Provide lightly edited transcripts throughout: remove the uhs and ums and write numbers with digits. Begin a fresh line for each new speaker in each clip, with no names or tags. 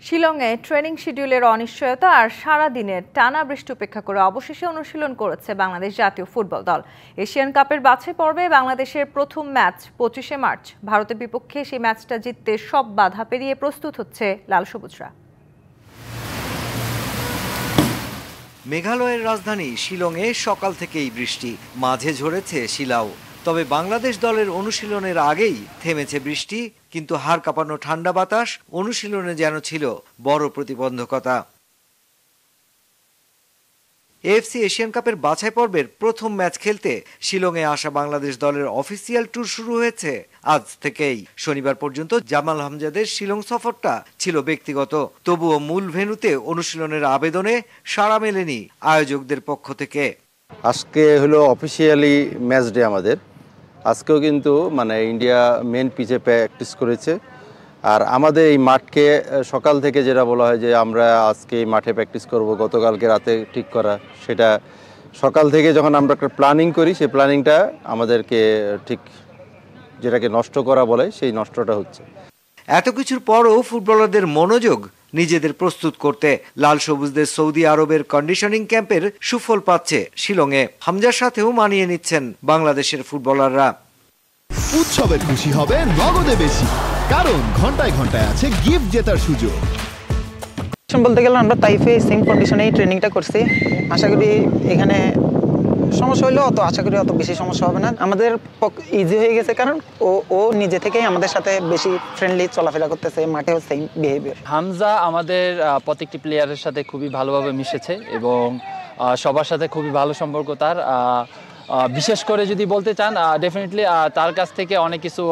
শিলংয়ে ট্রেনিং শিডিউলের অনিশ্চয়তা আর সারা দিনের টানা বৃষ্টি উপেক্ষা করে অবশেষে অনুশীলন করেছে বাংলাদেশ জাতীয় ফুটবল দল। এশিয়ান কাপের বাছাই পর্বে বাংলাদেশের প্রথম ম্যাচ 25শে মার্চ ভারতের বিপক্ষে। সেই ম্যাচটা জিততে সব বাধা পেরিয়ে প্রস্তুত হচ্ছে লাল সবুজরা।
মেঘালয়ের রাজধানী শিলংয়ে সকাল থেকেই বৃষ্টি, মাঝে ঝরেছে শিলাও। তবে বাংলাদেশ দলের অনুশীলনের আগেই থেমেছে বৃষ্টি, কিন্তু হাড় কাঁপানো ঠান্ডা বাতাস অনুশীলনে যেন ছিল বড় প্রতিবন্ধকতা। এএফসি এশিয়ান কাপের বাছাই পর্বের প্রথম ম্যাচ খেলতে শিলংয়ে আসা বাংলাদেশ দলের অফিসিয়াল ট্যুর শুরু হয়েছে আজ থেকেই। শনিবার পর্যন্ত জামাল হামজাদের শিলং সফরটা ছিল ব্যক্তিগত, তবুও মূল ভেন্যুতে অনুশীলনের আবেদনে সাড়া মেলেনি আয়োজকদের পক্ষ থেকে।
আজকে হলো অফিসিয়ালি ম্যাচ ডে আমাদের। আজকেও কিন্তু ইন্ডিয়া মেন পিচে প্র্যাকটিস করেছে। আর আমাদের এই মাঠকে সকাল থেকে যেটা বলা হয় যে আমরা আজকে এই মাঠে প্র্যাকটিস করব, গতকালকে রাতে ঠিক করা, সেটা সকাল থেকে যখন আমরা একটা প্ল্যানিং করি সেই প্ল্যানিংটা আমাদেরকে ঠিক যেটাকে নষ্ট করা বলে সেই নষ্টটা হচ্ছে।
এত কিছুর পরও ফুটবলারদের মনোযোগ নিজেদের প্রস্তুত করতে লাল সবুজদের সৌদি আরবের কন্ডিশনিং ক্যাম্পের সুফল পাচ্ছে শিলংয়ে। হামজার সাথেও মানিয়ে নিচ্ছেন বাংলাদেশের ফুটবলাররা।
উৎসবের খুশি হবে নগদে বেশি, কারণ ঘন্টায় ঘন্টায় আছে গিফট জেতার সুযোগ।
বলতে গেলে আমরা তাইফে সেম কন্ডিশনেই ট্রেনিংটা করছি। আশা করি এখানে সমস্যা হইলেও আশা করি অত বেশি সমস্যা হবে না। আমাদের ইজি হয়ে গেছে, কারণ ও নিজে থেকেই আমাদের সাথে বেশি ফ্রেন্ডলি চলাফেরা করতেছে, মাঠেও সেম বিহেভিয়ার।
হামজা আমাদের প্রত্যেকটি প্লেয়ারের সাথে খুবই ভালোভাবে মিশেছে এবং সবার সাথে খুবই ভালো সম্পর্ক তার। বিশেষ করে যদি বলতে চান, ডেফিনেটলি তার কাছ থেকে অনেক কিছু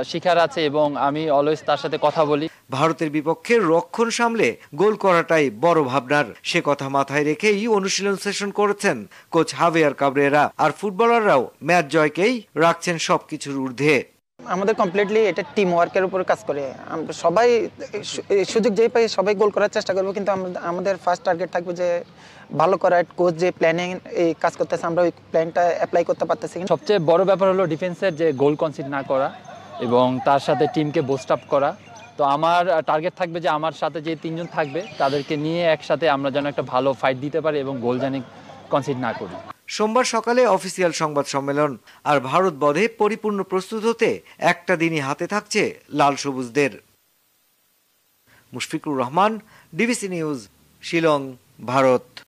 শেখার আছে এবং আমি অলওয়েজ তার সাথে কথা বলি।
ভারতের বিপক্ষে রক্ষণ সামলে গোল করাটাই বড় ভাবনার, সে কথা মাথায় রেখেই অনুশীলন সেশন করেছেন কোচ হাভিয়ার কাবরেরা। আর ফুটবলাররাও ম্যাচ জয়কেই রাখছেন সবকিছুর ঊর্ধ্বে।
আমাদের কমপ্লিটলি এটা টিম ওয়ার্কের উপর কাজ করে। সবাই সুযোগ যেই পাই সবাই গোল করার চেষ্টা করবো, কিন্তু আমাদের ফার্স্ট টার্গেট থাকবে যে ভালো করার। কোচ যে প্ল্যানিং এই কাজ করতেছে আমরা ওই প্ল্যানটা অ্যাপ্লাই করতে পারতেছি।
সবচেয়ে বড় ব্যাপার হলো ডিফেন্সের যে গোল কনসিড না করা এবং তার সাথে টিমকে বুস্ট আপ করা। তো আমার টার্গেট থাকবে যে আমার সাথে যে তিনজন থাকবে তাদেরকে নিয়ে একসাথে আমরা যেন একটা ভালো ফাইট দিতে পারি এবং গোল যেন কনসিড না করি।
সোমবার সকালে অফিসিয়াল সংবাদ সম্মেলন। আর ভারত বধে পরিপূর্ণ প্রস্তুত হতে একটা দিনই হাতে থাকছে লাল সবুজদের। Mushfiqur Rahman, DBC news, Shillong, Bharat.